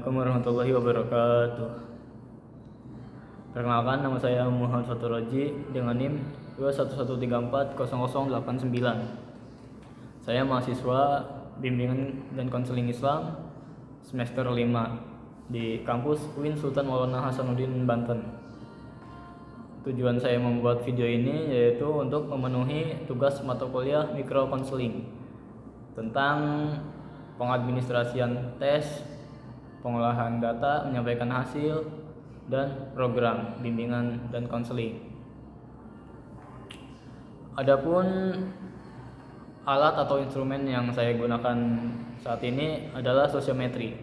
Assalamualaikum warahmatullahi wabarakatuh. Perkenalkan, nama saya Muhammad Fatur Roji dengan NIM 211340089. Saya mahasiswa Bimbingan dan Konseling Islam semester 5 di kampus UIN Sultan Maulana Hasanuddin, Banten. Tujuan saya membuat video ini yaitu untuk memenuhi tugas mata kuliah mikro konseling tentang pengadministrasian tes, pengolahan data, menyampaikan hasil, dan program bimbingan dan konseling. Adapun alat atau instrumen yang saya gunakan saat ini adalah sosiometri.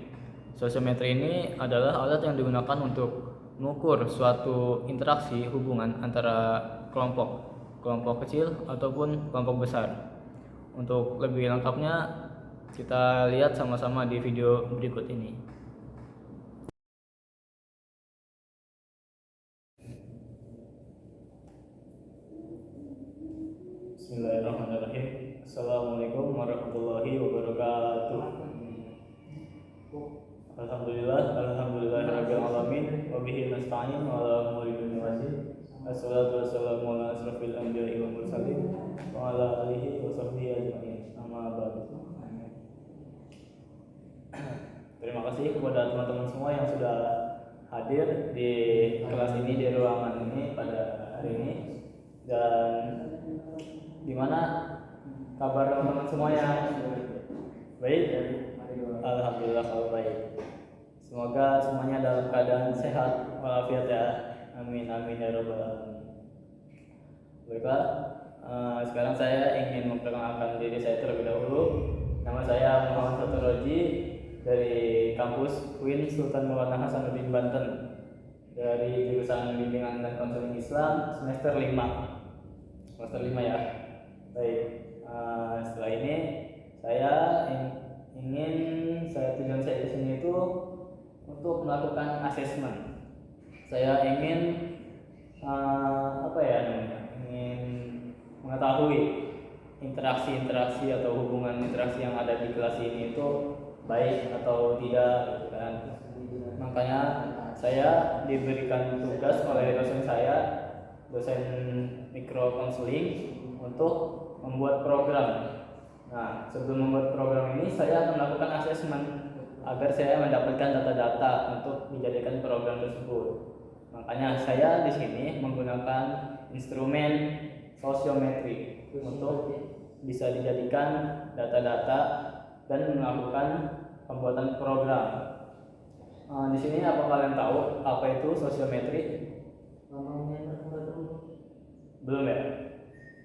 Sosiometri ini adalah alat yang digunakan untuk mengukur suatu interaksi hubungan antara kelompok kecil ataupun kelompok besar. Untuk lebih lengkapnya kita lihat sama-sama di video berikut ini. Bismillahirrahmanirrahim. Assalamualaikum warahmatullahi wabarakatuh. Alhamdulillahirabbil alamin wa bihi nasta'in wa ala umuri dunya waddin. Assalatu wassalamu ala asrofil anbiya'i wal mursalin wa ala alihi wa sahbihi ajma'in. Amma ba'du. Terima kasih kepada teman-teman semua yang sudah hadir di kelas ini, di ruangan ini pada hari ini. Dan gimana kabar teman-teman semua yang baik? Alhamdulillah kalau baik. Semoga semuanya dalam keadaan sehat walafiat ya. Amin amin ya rabbal alamin. Baiklah, sekarang saya ingin memperkenalkan diri saya terlebih dahulu. Nama saya Muhammad Fatur Roji dari kampus UIN Sultan Maulana Hasanuddin, Banten, dari jurusan Bimbingan dan Konseling Islam semester 5 ya. Baik, setelah ini tujuan saya di sini itu untuk melakukan asesmen. Saya ingin ingin mengetahui interaksi atau hubungan interaksi yang ada di kelas ini itu baik atau tidak, gitu kan. Makanya saya diberikan tugas oleh dosen mikro konseling, untuk membuat program. Nah, sebelum membuat program ini saya akan melakukan asesmen agar saya mendapatkan data-data untuk dijadikan program tersebut. Makanya saya di sini menggunakan instrumen sosiometri untuk bisa dijadikan data-data dan melakukan pembuatan program. Di sini apa kalian tahu apa itu sosiometri? Belum ya?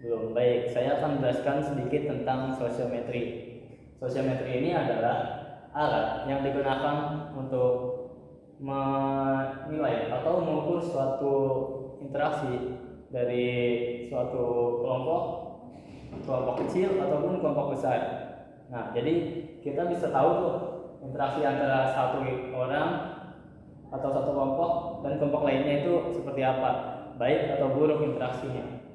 Belum. Baik, saya akan menjelaskan sedikit tentang sosiometri. Sosiometri ini adalah alat yang digunakan untuk menilai atau mengukur suatu interaksi dari suatu kelompok kecil ataupun kelompok besar. Nah, jadi kita bisa tahu tuh interaksi antara satu orang atau satu kelompok dan kelompok lainnya itu seperti apa, baik atau buruk interaksinya.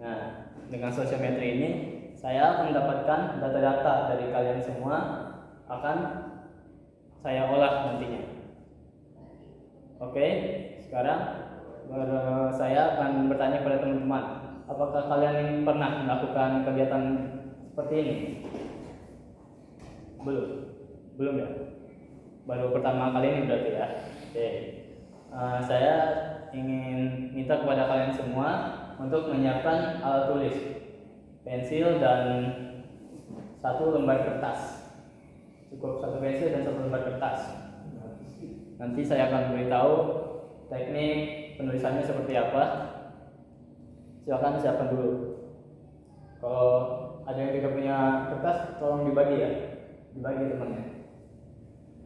Nah, dengan sosiometri ini saya akan mendapatkan data-data dari kalian semua, akan saya olah nantinya. Oke, sekarang saya akan bertanya kepada teman-teman, apakah kalian pernah melakukan kegiatan seperti ini? Belum ya? Baru pertama kali ini berarti ya. Oke. Saya ingin minta kepada kalian semua untuk menyiapkan alat tulis, pensil, dan satu lembar kertas. Cukup satu pensil dan satu lembar kertas. Nanti saya akan beritahu teknik penulisannya seperti apa. Silakan siapkan dulu. Kalau ada yang tidak punya kertas, tolong dibagi ya, dibagi temannya.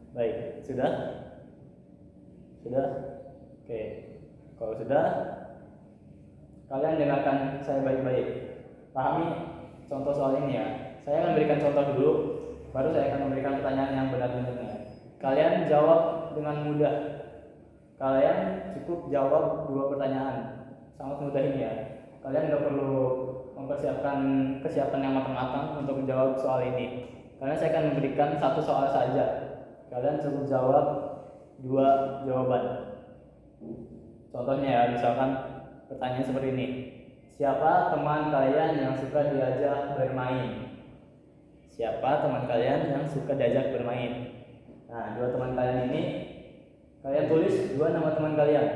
Baik, sudah? Oke. Kalau sudah, kalian dengarkan saya baik-baik. Pahami contoh soal ini ya. Saya akan berikan contoh dulu, baru saya akan memberikan pertanyaan yang benar-benarnya. Kalian jawab dengan mudah. Kalian cukup jawab 2 pertanyaan. Sangat mudah ini ya. Kalian nggak perlu mempersiapkan kesiapan yang matang-matang untuk menjawab soal ini. Karena saya akan memberikan 1 soal saja. Kalian cukup jawab dua jawaban. Contohnya ya, misalkan pertanyaan seperti ini. Siapa teman kalian yang suka diajak bermain? Siapa teman kalian yang suka diajak bermain? Nah, dua teman kalian ini kalian tulis dua nama teman kalian.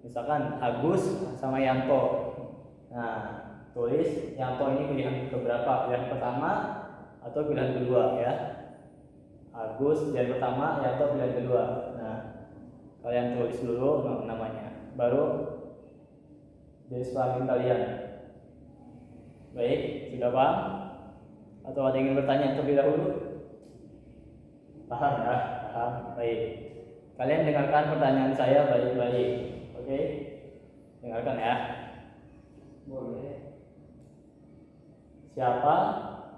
Misalkan Agus sama Yanto. Nah, tulis Yanto ini pilihan keberapa? Pilihan pertama atau pilihan kedua ya? Agus pilihan pertama, Yanto pilihan kedua. Nah, kalian tulis dulu namanya, baru jenis kelamin kalian. Baik, sudah paham? Atau ada yang ingin bertanya terlebih dahulu? Paham ya? Paham. Baik. Kalian dengarkan pertanyaan saya baik-baik. Oke? Dengarkan ya. Boleh. Siapa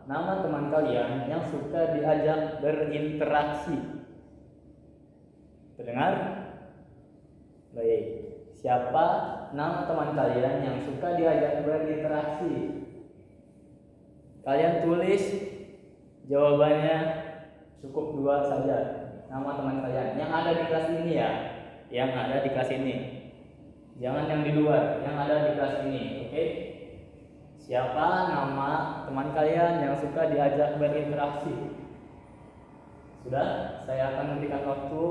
nama teman kalian yang suka diajak berinteraksi? Terdengar? Baik. Siapa nama teman kalian yang suka diajak berinteraksi? Kalian tulis jawabannya, cukup dua saja. Nama teman kalian yang ada di kelas ini ya, yang ada di kelas ini. Jangan yang di luar, yang ada di kelas ini. Oke? Siapa nama teman kalian yang suka diajak berinteraksi? Sudah? Saya akan memberikan waktu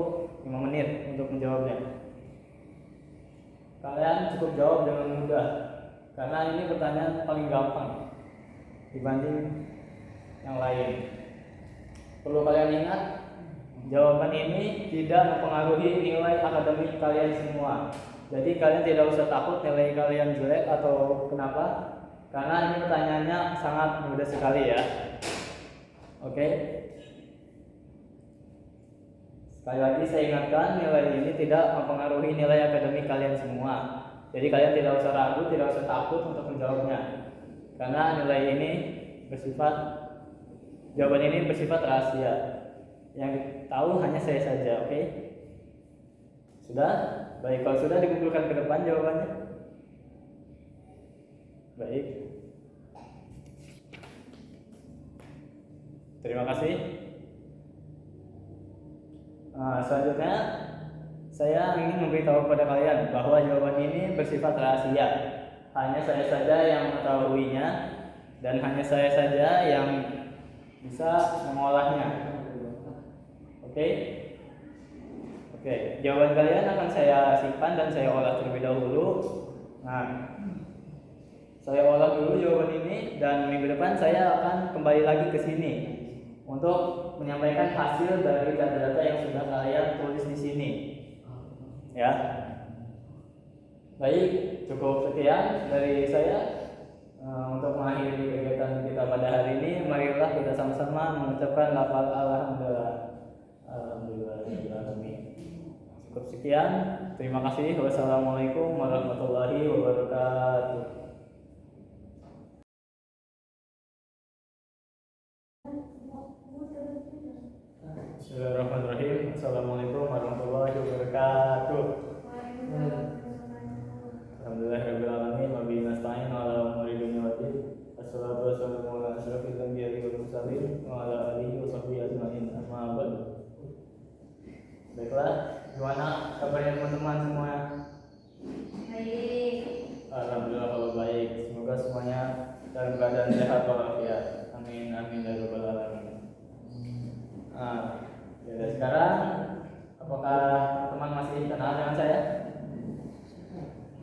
5 menit untuk menjawabnya. Kalian cukup jawab dengan mudah, karena ini pertanyaan paling gampang dibanding yang lain. Perlu kalian ingat, jawaban ini tidak mempengaruhi nilai akademik kalian semua. Jadi kalian tidak usah takut nilai kalian jelek atau kenapa, karena ini pertanyaannya sangat mudah sekali ya. Oke? Sekali lagi saya ingatkan, nilai ini tidak mempengaruhi nilai akademik kalian semua. Jadi kalian tidak usah ragu, tidak usah takut untuk menjawabnya. Karena nilai ini jawaban ini bersifat rahasia. Yang tahu hanya saya saja, oke? Sudah? Baik, kalau sudah dikumpulkan ke depan jawabannya. Baik. Terima kasih. Selanjutnya saya ingin memberitahu kepada kalian bahwa jawaban ini bersifat rahasia. Hanya saya saja yang mengetahuinya dan hanya saya saja yang bisa mengolahnya. Oke? Oke, jawaban kalian akan saya simpan dan saya olah terlebih dahulu. Nah, saya olah dulu jawaban ini dan minggu depan saya akan kembali lagi ke sini untuk menyampaikan hasil dari data-data yang sudah kalian tulis di sini. Ya. Baik, cukup sekian dari saya untuk mengakhiri kegiatan kita pada hari ini. Marilah kita sama-sama mengucapkan lafaz alhamdulillah. Alhamdulillahirobbilalamin. Cukup sekian. Terima kasih. Wassalamualaikum warahmatullahi wabarakatuh. Bismillahirrahmanirrahim. Assalamualaikum warahmatullahi wabarakatuh. Alhamdulillahirobbilalamin. Wabillahi nasta'in ala umuri dunya waddin. Wassalatu wassalamu ala asyrofil anbiya'i wal mursalin wa ala alihi wa sahbihi ajmain. Amma ba'du. Baiklah, gimana kabarnya teman-teman semua? Baik. Alhamdulillah kalau baik. Semoga semuanya dalam keadaan sehat walafiat. Amin amin ya rabbal alamin. Ya, sekarang apakah teman masih kenal dengan saya?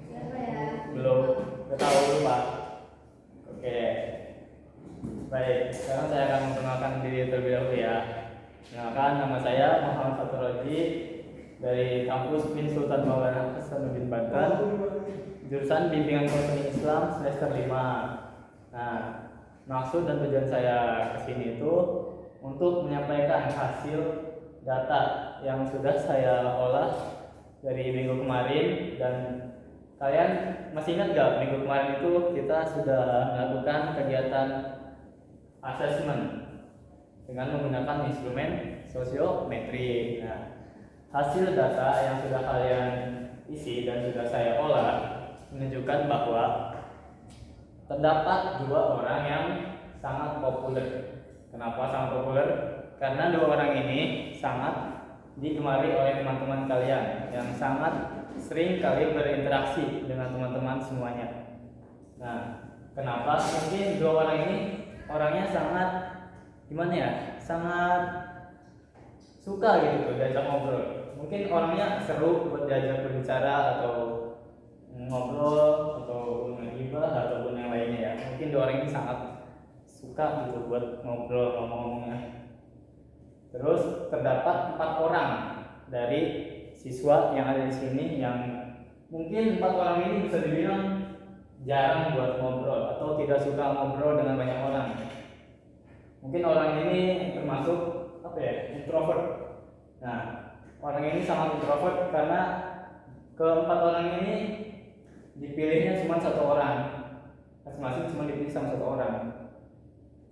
Siapa ya? Belum, tahu lupa. Oke. Baik, sekarang saya akan memperkenalkan diri terlebih dahulu ya. Kenalkan, nama saya Muhammad Fatur Roji dari kampus Bin Sultan Maulana Hasanuddin Banten, jurusan Bimbingan Konseling Islam semester 5. Nah, maksud dan tujuan saya kesini itu untuk menyampaikan hasil data yang sudah saya olah dari minggu kemarin. Dan kalian masih ingat gak minggu kemarin itu kita sudah melakukan kegiatan assessment dengan menggunakan instrumen sosiometri. Nah, hasil data yang sudah kalian isi dan sudah saya olah menunjukkan bahwa terdapat dua orang yang sangat populer. Kenapa sangat populer? Karena dua orang ini sangat digemari oleh teman-teman kalian yang sangat sering kali berinteraksi dengan teman-teman semuanya. Nah, kenapa? Mungkin dua orang ini orangnya sangat gimana ya? Sangat suka gitu diajak ngobrol. Mungkin orangnya seru buat diajak berbicara atau ngobrol atau ngegibah ataupun yang lainnya ya. Mungkin dua orang ini sangat suka gitu buat ngobrol ngomong-ngomongnya. Terus terdapat 4 orang dari siswa yang ada di sini yang mungkin 4 orang ini bisa dibilang jarang buat ngobrol atau tidak suka ngobrol dengan banyak orang. Mungkin orang ini termasuk introvert. Nah, orang ini sangat introvert karena keempat orang ini dipilihnya cuma 1 orang. Masing-masing cuma dipilih sama 1 orang.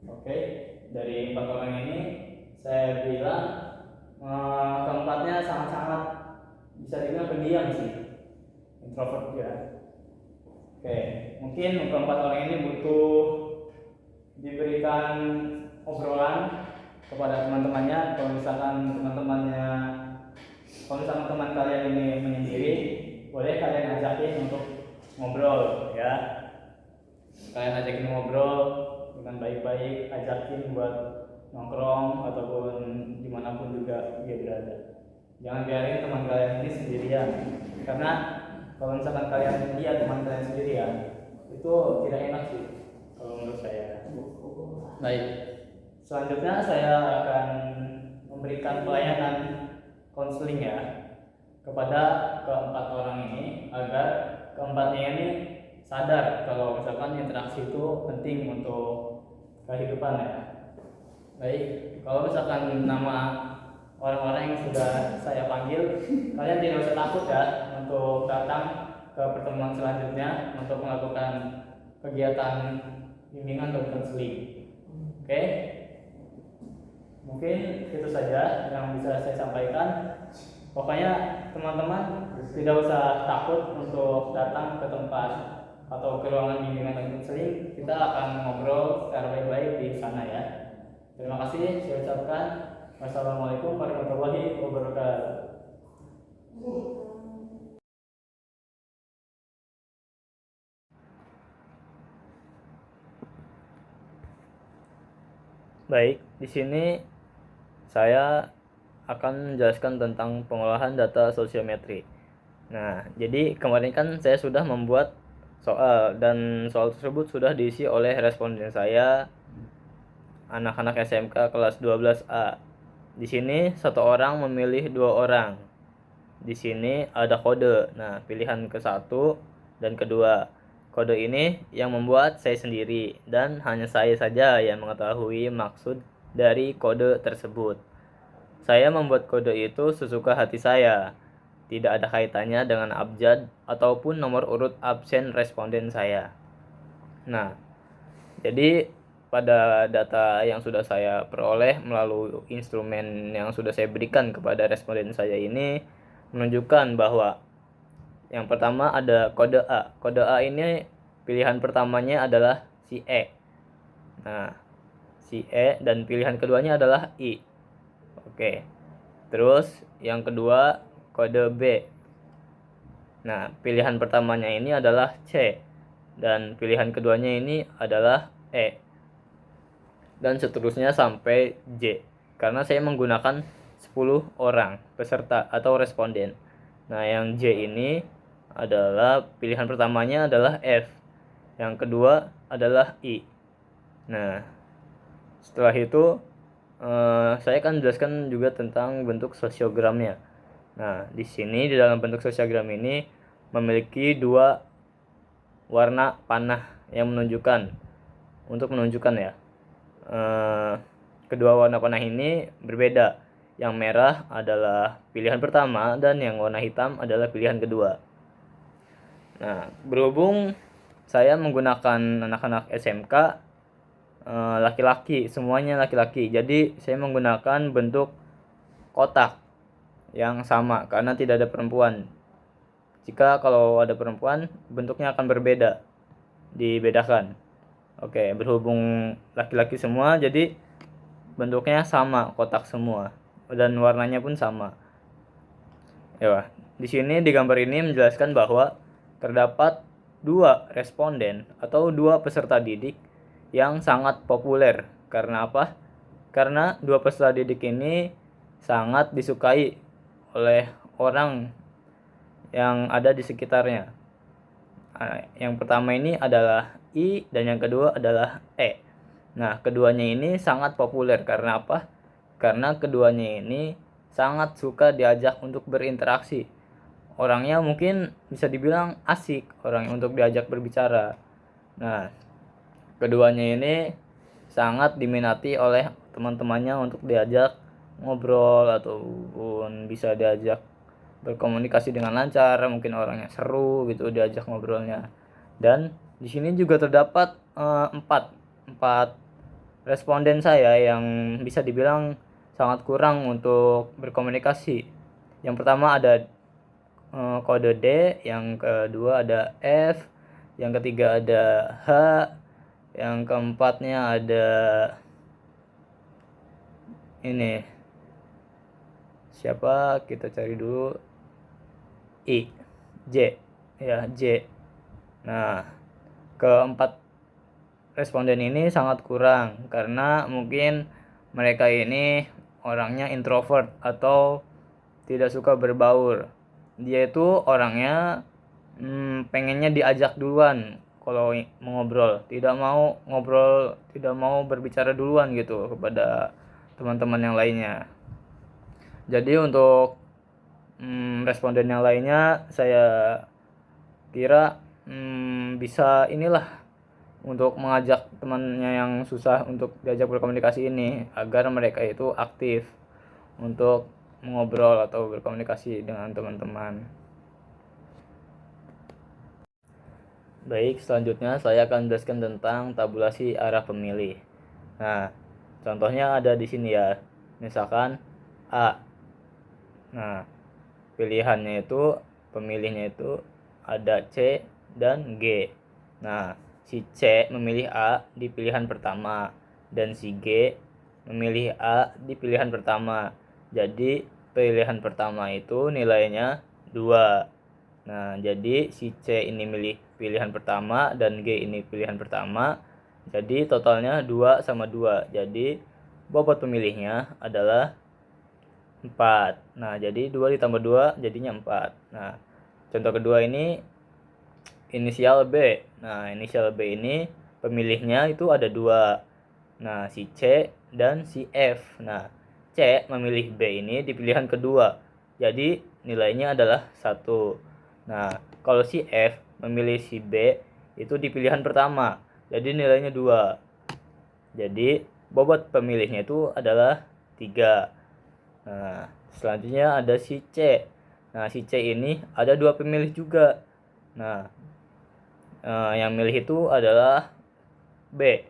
Oke, dari 4 orang ini saya bilang keempatnya sangat-sangat bisa dibilang pendiam sih, introvert ya. Oke, mungkin keempat orang ini butuh diberikan obrolan kepada teman-temannya. Kalau misalkan teman kalian ini menyendiri, boleh kalian ajakin untuk ngobrol ya. Kalian ajakin ngobrol dengan baik-baik, ajakin buat nongkrong ataupun dimanapun juga dia berada. Jangan biarin teman kalian ini sendirian, karena kalau misalkan kalian lihat teman kalian sendirian itu tidak enak sih kalau menurut saya. Baik, selanjutnya saya akan memberikan pelayanan konseling ya kepada keempat orang ini agar keempatnya ini sadar kalau misalkan interaksi itu penting untuk kehidupan ya. Baik, kalau misalkan nama orang-orang yang sudah saya panggil, kalian tidak usah takut ya untuk datang ke pertemuan selanjutnya untuk melakukan kegiatan bimbingan dan konseling. Oke, mungkin itu saja yang bisa saya sampaikan. Pokoknya teman-teman tidak usah takut untuk datang ke tempat atau ke ruangan bimbingan dan konseling. Kita akan ngobrol secara baik-baik di sana ya. Terima kasih, saya ucapkan wassalamualaikum warahmatullahi wabarakatuh. Baik, di sini saya akan menjelaskan tentang pengolahan data sosiometri. Nah, jadi kemarin kan saya sudah membuat soal dan soal tersebut sudah diisi oleh responden saya, anak-anak SMK kelas 12A. Di sini 1 orang memilih 2 orang. Di sini ada kode. Nah, pilihan ke-1 dan kedua. Kode ini yang membuat saya sendiri dan hanya saya saja yang mengetahui maksud dari kode tersebut. Saya membuat kode itu sesuka hati saya. Tidak ada kaitannya dengan abjad ataupun nomor urut absen responden saya. Nah, jadi pada data yang sudah saya peroleh melalui instrumen yang sudah saya berikan kepada responden saya ini menunjukkan bahwa yang pertama ada kode A. Kode A ini pilihan pertamanya adalah si E. Nah, si E dan pilihan keduanya adalah I. Oke. Terus yang kedua kode B. Nah, pilihan pertamanya ini adalah C dan pilihan keduanya ini adalah E. Dan seterusnya sampai J. Karena saya menggunakan 10 orang peserta atau responden. Nah, yang J ini adalah pilihan pertamanya adalah F. Yang kedua adalah I. Nah, setelah itu saya akan menjelaskan juga tentang bentuk sosiogramnya. Nah, di sini di dalam bentuk sosiogram ini memiliki 2 warna panah yang menunjukkan ya. Kedua warna panah ini berbeda. Yang merah adalah pilihan pertama dan yang warna hitam adalah pilihan kedua. Nah, berhubung saya menggunakan anak-anak SMK laki-laki, semuanya laki-laki. Jadi saya menggunakan bentuk kotak yang sama karena tidak ada perempuan. Jika kalau ada perempuan, bentuknya akan berbeda, dibedakan. Oke, berhubung laki-laki semua, jadi bentuknya sama, kotak semua, dan warnanya pun sama. Ya, di sini di gambar ini menjelaskan bahwa terdapat dua responden atau dua peserta didik yang sangat populer. Karena apa? Karena dua peserta didik ini sangat disukai oleh orang yang ada di sekitarnya. Yang pertama ini adalah I dan yang kedua adalah E. Nah, keduanya ini sangat populer karena apa? Karena keduanya ini sangat suka diajak untuk berinteraksi. Orangnya mungkin bisa dibilang asik, orang untuk diajak berbicara. Nah, keduanya ini sangat diminati oleh teman-temannya untuk diajak ngobrol ataupun bisa diajak berkomunikasi dengan lancar, mungkin orangnya seru gitu diajak ngobrolnya. Dan di sini juga terdapat empat responden saya yang bisa dibilang sangat kurang untuk berkomunikasi. Yang pertama ada kode D, yang kedua ada F, yang ketiga ada H, yang keempatnya ada ini siapa, kita cari dulu, I, J, ya J. Nah, keempat responden ini sangat kurang karena mungkin mereka ini orangnya introvert atau tidak suka berbaur. Dia itu orangnya pengennya diajak duluan kalau mengobrol, tidak mau ngobrol, tidak mau berbicara duluan gitu kepada teman-teman yang lainnya. Jadi untuk responden yang lainnya saya kira bisa inilah untuk mengajak temannya yang susah untuk diajak berkomunikasi ini agar mereka itu aktif untuk mengobrol atau berkomunikasi dengan teman-teman. Baik, selanjutnya saya akan menjelaskan tentang tabulasi arah pemilih. Nah, contohnya ada di sini ya. Misalkan A. Nah, pilihannya itu, pemilihnya itu ada C dan G. Nah, si C memilih A di pilihan pertama dan si G memilih A di pilihan pertama. Jadi pilihan pertama itu nilainya 2. Nah, jadi si C ini milih pilihan pertama dan G ini pilihan pertama. Jadi totalnya 2 sama 2. Jadi bobot pemilihnya adalah 4. Nah, jadi 2 ditambah 2 jadinya 4. Nah, contoh kedua ini inisial B. Nah, inisial B ini pemilihnya itu ada 2. Nah, si C dan si F. Nah, C memilih B ini di pilihan kedua. Jadi nilainya adalah 1. Nah, kalau si F memilih si B itu di pilihan pertama. Jadi nilainya 2. Jadi bobot pemilihnya itu adalah 3. Nah, selanjutnya ada si C. Nah, si C ini ada 2 pemilih juga. Nah, yang milih itu adalah B.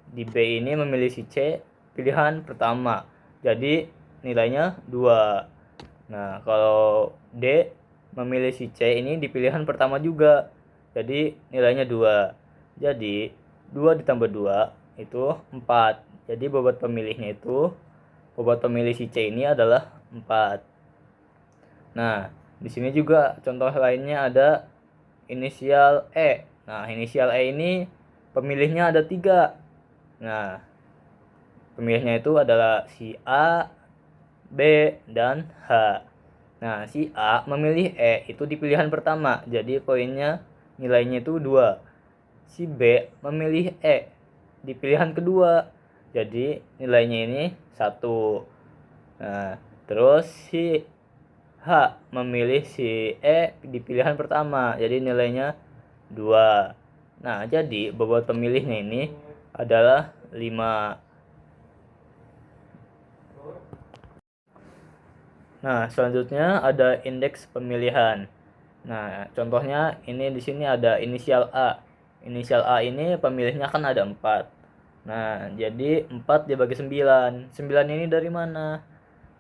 Di B ini memilih si C pilihan pertama. Jadi nilainya 2. Nah, kalau D memilih si C ini di pilihan pertama juga. Jadi nilainya 2. Jadi 2 ditambah 2 itu 4. Jadi bobot pemilihnya itu, bobot pemilih si C ini adalah 4. Nah, di sini juga contoh lainnya ada inisial E. Nah, inisial E ini pemilihnya ada 3. Nah, pemilihnya itu adalah si A, B, dan H. Nah, si A memilih E itu di pilihan pertama. Jadi poinnya nilainya itu 2. Si B memilih E di pilihan kedua. Jadi nilainya ini 1. Nah, terus si H memilih si E di pilihan pertama. Jadi nilainya 2. Nah, jadi bobot pemilihnya ini adalah 5. Nah, selanjutnya ada indeks pemilihan. Nah, contohnya ini di sini ada inisial A. Inisial A ini pemilihnya kan ada 4. Nah, jadi 4 dibagi 9. 9 ini dari mana?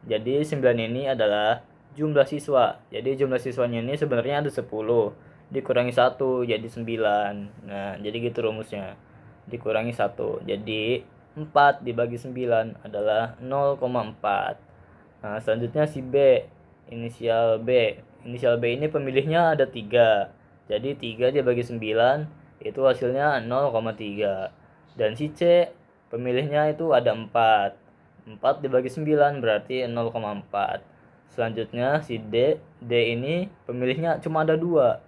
Jadi 9 ini adalah jumlah siswa. Jadi jumlah siswanya ini sebenarnya ada 10. Dikurangi 1 jadi 9. Nah, jadi gitu rumusnya. Dikurangi 1. Jadi 4 dibagi 9 adalah 0,4. Nah, selanjutnya si B. inisial B. Inisial B ini pemilihnya ada 3. Jadi 3 dibagi 9 itu hasilnya 0,3. Dan si C pemilihnya itu ada 4. 4 dibagi 9 berarti 0,4. Selanjutnya si D ini pemilihnya cuma ada 2.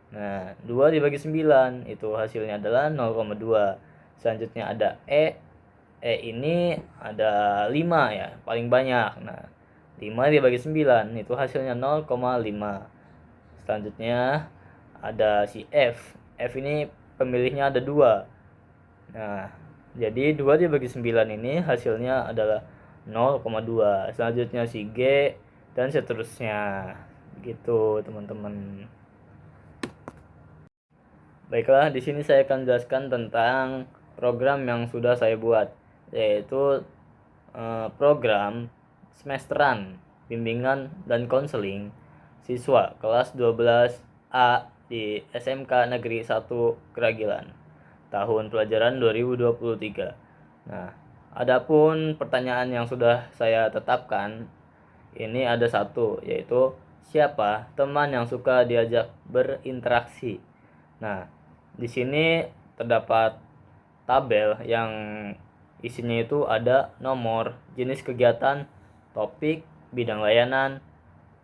Nah, 2 dibagi 9 itu hasilnya adalah 0,2. Selanjutnya ada E ini ada 5 ya, paling banyak. Nah, 5 dibagi 9 itu hasilnya 0,5. Selanjutnya ada si F ini pemilihnya ada 2. Nah, jadi 2 dibagi 9 ini hasilnya adalah 0,2. Selanjutnya si G dan seterusnya. Gitu, teman-teman. Baiklah, di sini saya akan jelaskan tentang program yang sudah saya buat, yaitu program semesteran bimbingan dan konseling siswa kelas 12A di SMK Negeri 1 Keragilan tahun pelajaran 2023. Nah, adapun pertanyaan yang sudah saya tetapkan ini ada satu, yaitu siapa teman yang suka diajak berinteraksi. Nah, di sini terdapat tabel yang isinya itu ada nomor, jenis kegiatan, topik, bidang layanan,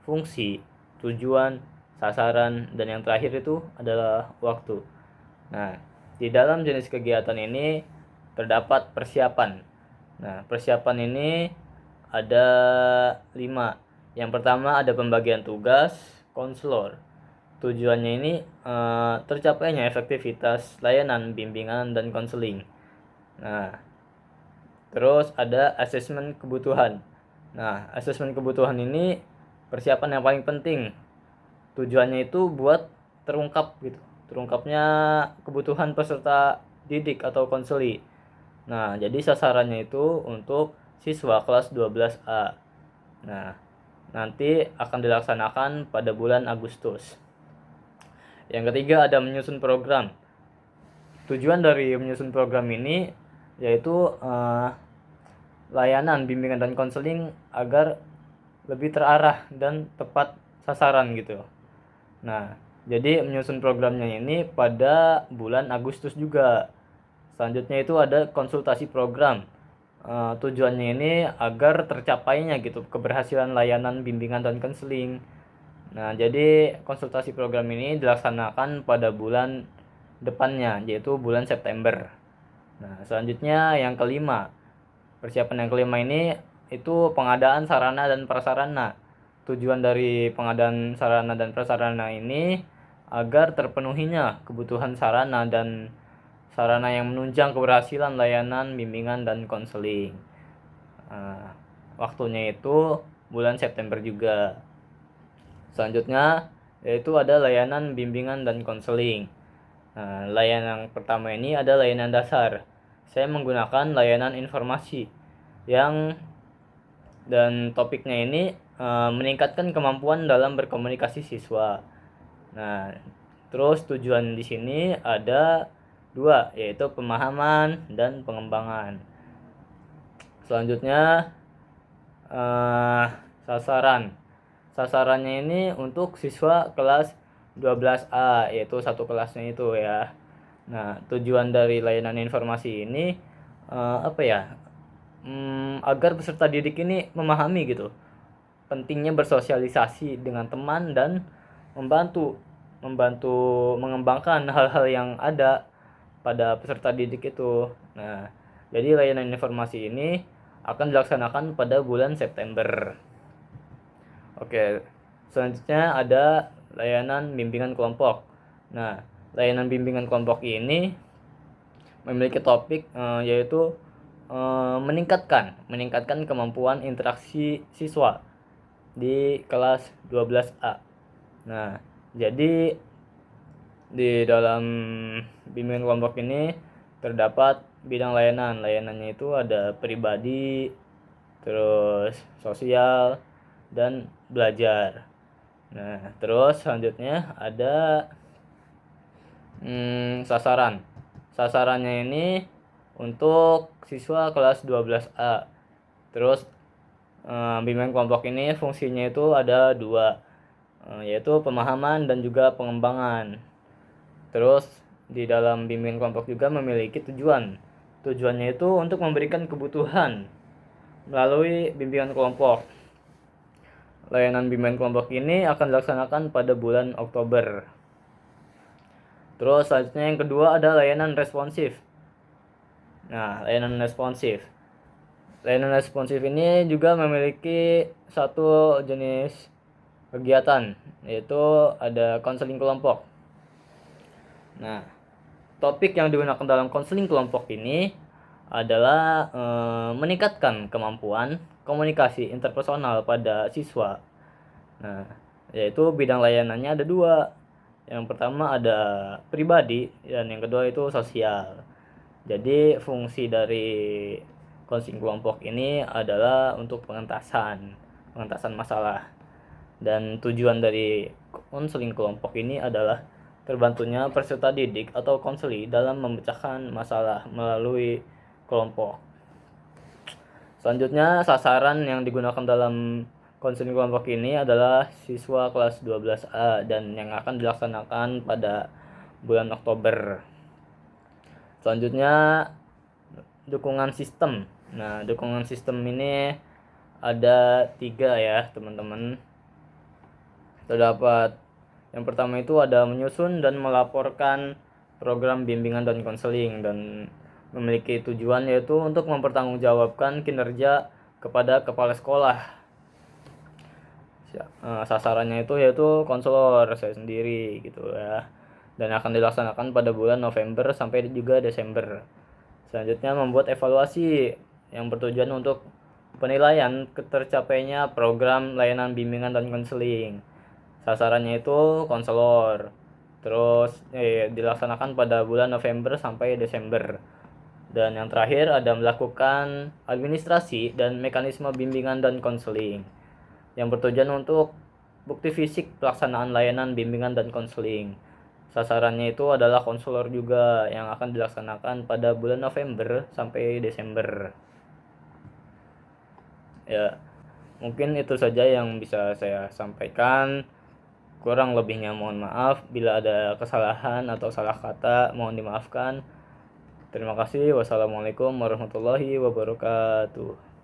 fungsi, tujuan, sasaran, dan yang terakhir itu adalah waktu. Nah, di dalam jenis kegiatan ini terdapat persiapan. Nah, persiapan ini ada 5. Yang pertama ada pembagian tugas konselor. Tujuannya ini tercapainya efektivitas layanan bimbingan dan konseling. Nah, terus ada asesmen kebutuhan. Nah, asesmen kebutuhan ini persiapan yang paling penting. Tujuannya itu buat terungkapnya kebutuhan peserta didik atau konseli. Nah, jadi sasarannya itu untuk siswa kelas 12A. Nah, nanti akan dilaksanakan pada bulan Agustus. Yang ketiga ada menyusun program. Tujuan dari menyusun program ini yaitu layanan bimbingan dan konseling agar lebih terarah dan tepat sasaran gitu. Nah, jadi menyusun programnya ini pada bulan Agustus juga. Selanjutnya itu ada konsultasi program. Tujuannya ini agar tercapainya gitu keberhasilan layanan bimbingan dan konseling. Nah, jadi konsultasi program ini dilaksanakan pada bulan depannya, yaitu bulan September. Nah, selanjutnya yang kelima. Persiapan yang kelima ini itu pengadaan sarana dan prasarana. Tujuan dari pengadaan sarana dan prasarana ini agar terpenuhinya kebutuhan sarana dan sarana yang menunjang keberhasilan layanan bimbingan dan konseling. Waktunya itu bulan September juga. Selanjutnya yaitu ada layanan bimbingan dan konseling. Nah, layanan pertama ini ada layanan dasar. Saya menggunakan layanan informasi yang dan topiknya ini meningkatkan kemampuan dalam berkomunikasi siswa. Nah, terus tujuan di sini ada 2, yaitu pemahaman dan pengembangan. Selanjutnya sasaran. Sasarannya ini untuk siswa kelas 12A, yaitu satu kelasnya itu ya. Nah, tujuan dari layanan informasi ini agar peserta didik ini memahami gitu pentingnya bersosialisasi dengan teman dan membantu mengembangkan hal-hal yang ada pada peserta didik itu. Nah, jadi layanan informasi ini akan dilaksanakan pada bulan September. Oke, selanjutnya ada layanan bimbingan kelompok. Nah, layanan bimbingan kelompok ini memiliki topik yaitu meningkatkan kemampuan interaksi siswa di kelas 12A. Nah, jadi di dalam bimbingan kelompok ini terdapat bidang layanan. Layanannya itu ada pribadi, terus sosial, dan belajar. Nah, terus selanjutnya ada sasaran. Sasarannya ini untuk siswa kelas 12A. Terus Bimbingan kelompok ini fungsinya itu ada dua, yaitu pemahaman dan juga pengembangan. Terus di dalam bimbingan kelompok juga memiliki tujuan. Tujuannya itu untuk memberikan kebutuhan melalui bimbingan kelompok. Layanan bimbingan kelompok ini akan dilaksanakan pada bulan Oktober. Terus selanjutnya yang kedua ada layanan responsif. Nah, layanan responsif. Layanan responsif ini juga memiliki satu jenis kegiatan, yaitu ada konseling kelompok. Nah, topik yang digunakan dalam konseling kelompok ini adalah meningkatkan kemampuan komunikasi interpersonal pada siswa. Nah, yaitu bidang layanannya ada dua. Yang pertama ada pribadi dan yang kedua itu sosial. Jadi fungsi dari konseling kelompok ini adalah untuk pengentasan masalah. Dan tujuan dari konseling kelompok ini adalah terbantunya peserta didik atau konseli dalam memecahkan masalah melalui kelompok. Selanjutnya sasaran yang digunakan dalam konseling kelompok ini adalah siswa kelas 12A dan yang akan dilaksanakan pada bulan Oktober. Selanjutnya dukungan sistem. Nah, dukungan sistem ini ada 3 ya teman-teman. Terdapat yang pertama itu ada menyusun dan melaporkan program bimbingan dan konseling dan memiliki tujuan yaitu untuk mempertanggungjawabkan kinerja kepada kepala sekolah. Sasarannya itu yaitu konselor saya sendiri gitu ya, dan akan dilaksanakan pada bulan November sampai juga Desember. Selanjutnya membuat evaluasi yang bertujuan untuk penilaian tercapainya program layanan bimbingan dan konseling. Sasarannya itu konselor. Terus dilaksanakan pada bulan November sampai Desember. Dan yang terakhir ada melakukan administrasi dan mekanisme bimbingan dan konseling yang bertujuan untuk bukti fisik pelaksanaan layanan bimbingan dan konseling. Sasarannya itu adalah konselor juga yang akan dilaksanakan pada bulan November sampai Desember. Ya, mungkin itu saja yang bisa saya sampaikan. Kurang lebihnya mohon maaf. Bila ada kesalahan atau salah kata mohon dimaafkan. Terima kasih. Wassalamualaikum warahmatullahi wabarakatuh.